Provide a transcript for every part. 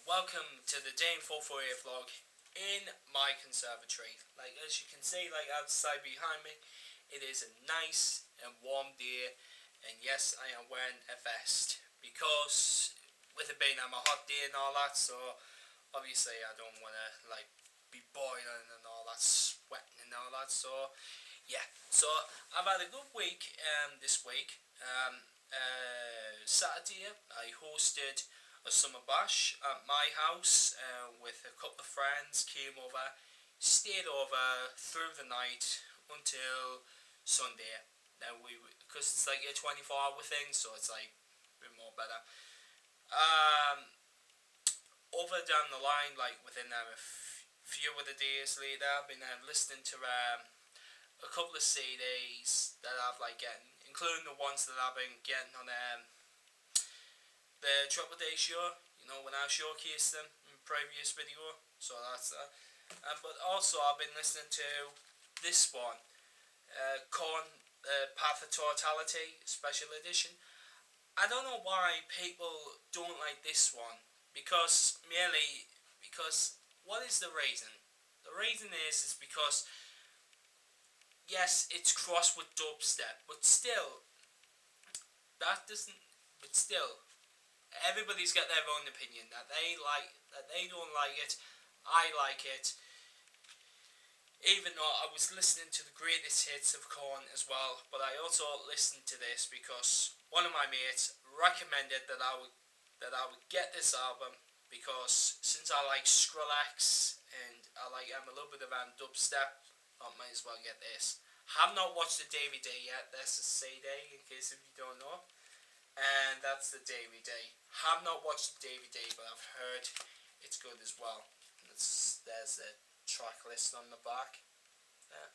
welcome to the Dean448 vlog in my conservatory. Like, as you can see, like outside behind me, it is a nice and warm day, and yes, I am wearing a vest because with it being a hot day and all that, so obviously I don't want to like be boiling and all that, sweating and all that. So yeah, so I've had a good week this week. Saturday I hosted a summer bash at my house with a couple of friends. Came over, stayed over through the night until Sunday. Now because it's like a 24-hour thing, so it's like a bit more better. Um, Over down the line, like within few of the days later, I've been listening to a couple of CDs that I've like getting, including the ones that I've been getting on the Triple Day show. You know, when I showcased them in the previous video. So that's that. But also I've been listening to this one, Corn Path of Totality Special Edition. I don't know why people don't like this one because what is the reason? The reason is because yes, it's crossed with dubstep, but still that doesn't. But still, everybody's got their own opinion that they like, that they don't like it. I like it. Even though I was listening to the greatest hits of Korn as well, but I also listened to this because one of my mates recommended that I would get this album because since I like Skrillex and I'm a little bit of dubstep, I might as well get this. Have not watched the DVD yet. That's a CD in case if you don't know, and that's the DVD. Have not watched the DVD, but I've heard it's good as well. There's a track list on the back. Yeah.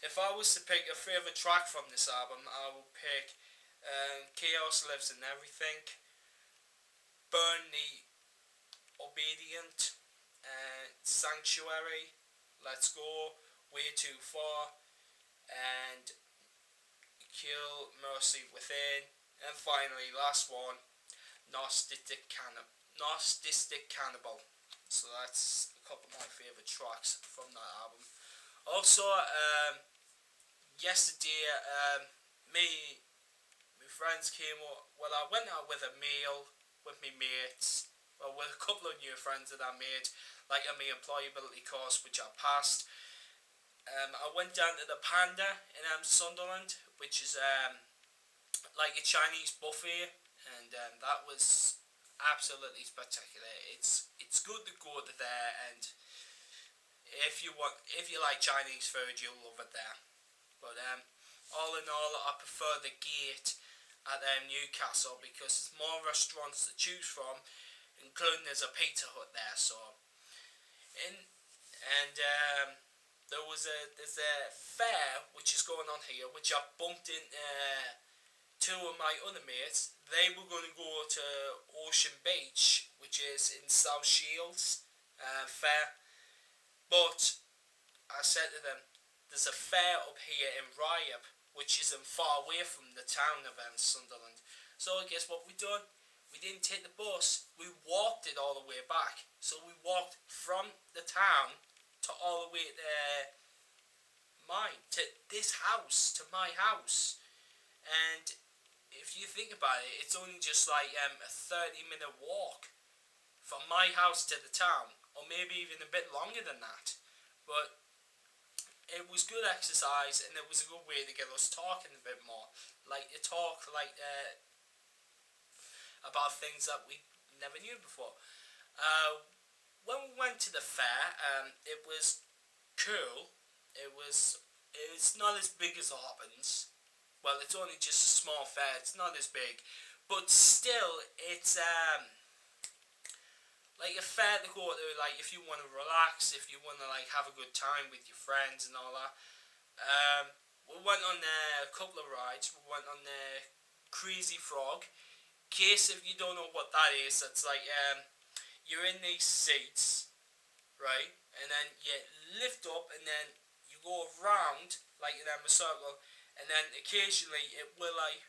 If I was to pick a favourite track from this album, I would pick Chaos Lives in Everything, Burn the Obedient, Sanctuary, Let's Go, Way Too Far, and Kill Mercy Within, and finally, last one, Gnostic Cannibal. So that's a couple of my favourite tracks from that album. Also, yesterday, my friends came up. Well, I went out with a meal with my mates. Well, with a couple of new friends that I made, like on my employability course, which I passed. I went down to the Panda in Sunderland, which is like a Chinese buffet, and that was absolutely spectacular. It's good to go to there, and if you like Chinese food, you'll love it there. But all in all, I prefer the Gate at Newcastle because there's more restaurants to choose from, including there's a Pizza Hut there. So, there's a fair which is going on here, which I bumped in two of my other mates. They were going to go to Ocean Beach, which is in South Shields fair, but I said to them, there's a fair up here in Ryab, which isn't far away from the town of Sunderland. So guess what we done? We didn't take the bus, we walked it all the way back. So we walked from the town to all the way to this house, to my house. And if you think about it, it's only just like a 30-minute walk from my house to the town, or maybe even a bit longer than that. But it was good exercise, and it was a good way to get us talking a bit more. Like to talk about things that we never knew before. When we went to the fair, it was cool. It's not as big as Albans. Well, it's only just a small fair. It's not as big, but still, it's like a fair to go to. Like if you want to relax, if you want to like have a good time with your friends and all that. We went on a couple of rides. We went on the Crazy Frog. In case if you don't know what that is, that's like you're in these seats, right? And then you lift up, and then you go around like in a circle, and then occasionally it will like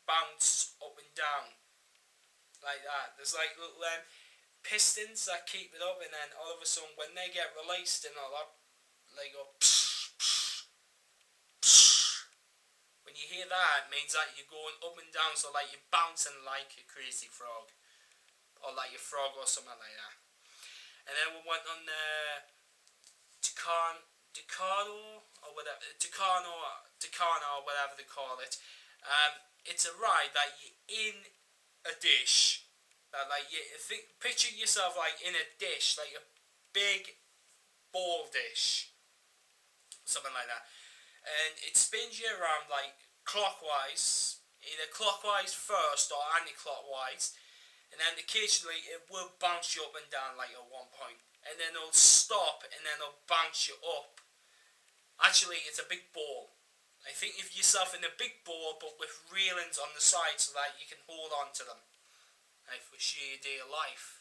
bounce up and down. like that. There's like little pistons that keep it up, and then all of a sudden when they get released and all that, they go. When you hear that, it means that you're going up and down, so like you're bouncing like a crazy frog, or like a frog or something like that. And then we went on Decano or whatever, Decano or whatever they call it. It's a ride that you're in a dish. That like picture yourself like in a dish, like a big ball dish, something like that, and it spins you around like clockwise, either clockwise first or anti-clockwise, and then occasionally it will bounce you up and down like at one point, and then it'll stop, and then it'll bounce you up. Actually, it's a big ball. I think of yourself in a big ball, but with railings on the side so that you can hold on to them, like for sheer dear life.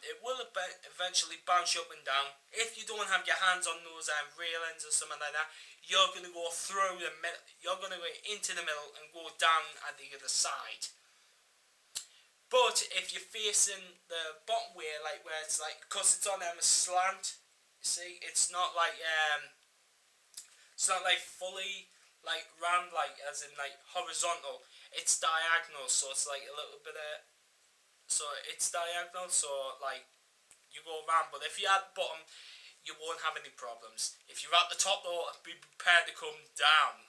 It will eventually bounce you up and down. If you don't have your hands on those railings or something like that, you're going to go through the middle. You're going to go into the middle and go down at the other side. But if you're facing the bottom way, like where it's like, because it's on a slant, you see, it's not like fully like round, like as in like horizontal. It's diagonal, so it's like a little bit of. So it's diagonal, so like you go around. But if you're at the bottom, you won't have any problems. If you're at the top, though, be prepared to come down.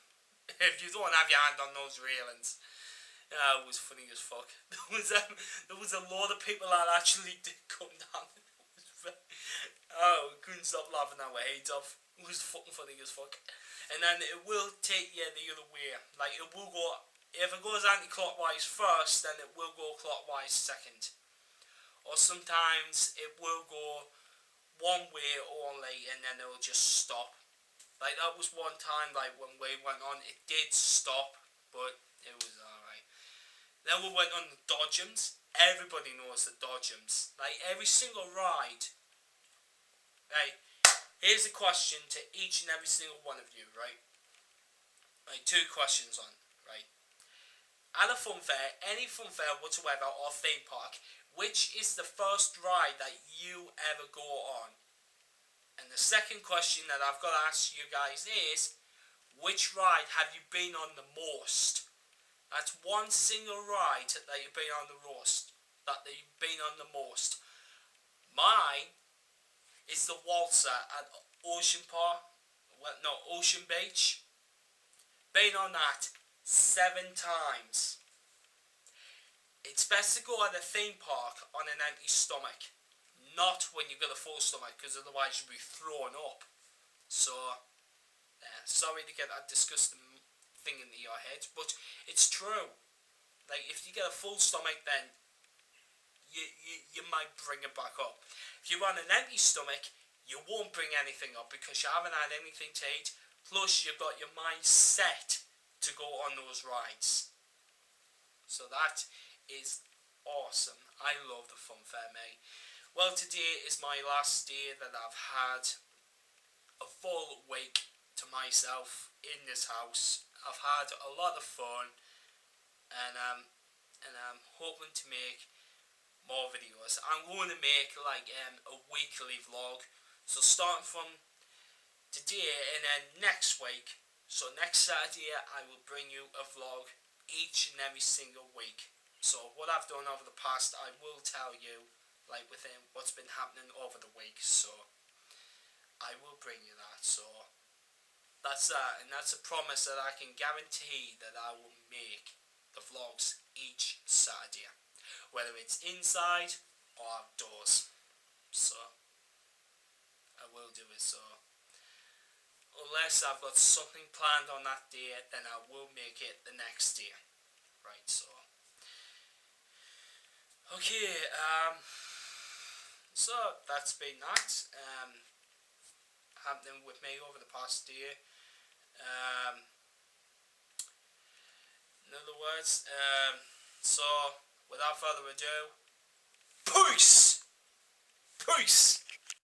If you don't have your hand on those railings. It was funny as fuck. There was a lot of people that actually did come down. We couldn't stop laughing our heads off. It was fucking funny as fuck. And then it will take you the other way. Like it will go. If it goes anti-clockwise first, then it will go clockwise second. Or sometimes it will go one way only, and then it'll just stop. Like that was one time, like when we went on, it did stop, but it was alright. Then we went on the Dodgems. Everybody knows the Dodgems. Like every single ride. Right, here's a question to each and every single one of you, right? Like 2 questions on, right? At a fun fair, any fun fair whatsoever or theme park, which is the first ride that you ever go on? And the second question that I've got to ask you guys is, which ride have you been on the most? That's one single ride that you've been on the most. Mine is the Waltzer at Ocean Park. Ocean Beach. Been on that 7 times. It's best to go at a theme park on an empty stomach, not when you've got a full stomach, because otherwise you'll be thrown up. So, sorry to get that disgusting thing into your head, but it's true. Like if you get a full stomach, then you might bring it back up. If you're on an empty stomach, you won't bring anything up because you haven't had anything to eat. Plus, you've got your mind set to go on those rides. So that is awesome. I love the fun fair, mate. Well, today is my last day that I've had a full week to myself in this house. I've had a lot of fun, and I'm hoping to make more videos. I'm going to make like a weekly vlog. So starting from today and then next week. So next Saturday I will bring you a vlog each and every single week. So what I've done over the past, I will tell you like within what's been happening over the week. So I will bring you that. So that's that, and that's a promise that I can guarantee that I will make the vlogs each Saturday, whether it's inside or outdoors. So I will do it. So unless I've got something planned on that day, then I will make it the next day. Right, so okay, so that's been that happening with me over the past day. In other words, so without further ado, peace!